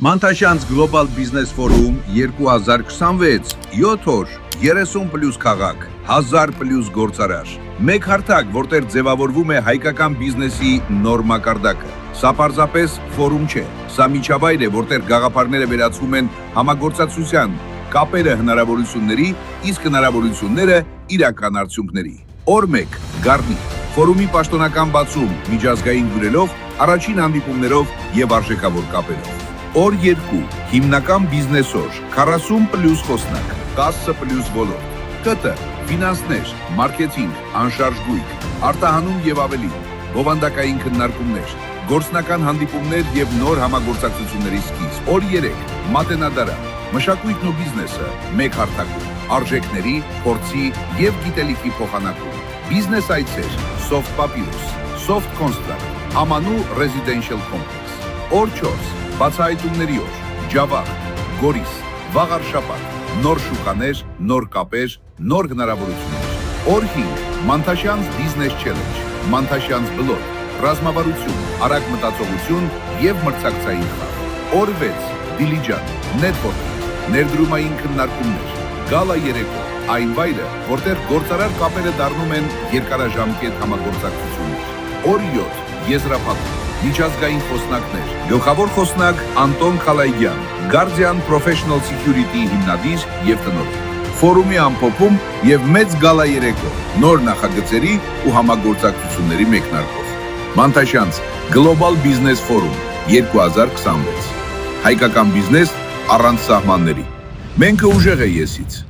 Մանթաշյանց Global Business Forum 2026 7 օր 30+ քաղաք 1000+ գործարար մեկ հարթակ, որտեղ ձևավորվում է հայկական բիզնեսի նոր մակարդակը։ Սա պարզապես ֆորում չէ, սա միջավայր է, որտեղ գաղափարները վերածվում են համագործակցության, կապերը հնարավորությունների, իսկ հնարավորությունները իրական արդյունքների։ Օր 1 Գառնի ֆորումի պաշտոնական բացում միջազգային հյուրերով, առաջին հանդիպումներով եւ արժեքավոր կապերով։ Օր 2 հիմնական բիզնես օր 40+ խոսնակ 10+ ոլորտ ԿՏ, ֆինանսներ, մարքեթինգ, անշարժ գույք, արտահանում եւ ավելին, բովանդակային քննարկումներ, գործնական հանդիպումներ եւ նոր համագործակցությունների սկիզբ։ Օր 3 մատենադարան, մշակույթն ու բիզնեսը մեկ հարթակում, արժեքների, փորձի եւ գիտելիքի փոխանակում, բիզնես այցեր, Soft Papyrus, Soft Construct, Amanու Residential Complex։ Օր 4 բացահայտումների օր, Ջավախ, Գորիս, Վաղարշապատ, նոր շուկաներ, նոր կապեր, նոր հնարավորություններ։ Օր 5 Մանթաշյանց Business Challenge, Մանթաշյանց բլոկ, ռազմավարություն, արագ մտածողություն եւ մրցակցային խաղ։ Օր 6 Դիլիջան, Networking, ներդրումային քննարկումներ, գալա երեկո, այն վայրը, որտեղ գործարար կապերը դառնում են երկարաժամկետ համագործակցություններ։ Օր 7 Եզրափակում, միջազգային խոսնակներ, գլխավոր խոսնակ Անտոն Խալայգյան, Guardian Professional Security հիմնադիր եւ տնօրեն։ Ֆորումի ամփոփում եւ մեծ գալա երեկո, նոր նախագծերի ու համագործակցությունների մեկնարկով։ Մանթաշյանց Global Business Forum 2026 հայկական բիզնես առանց սահմանների։ Մենք ուժեղ է եսից։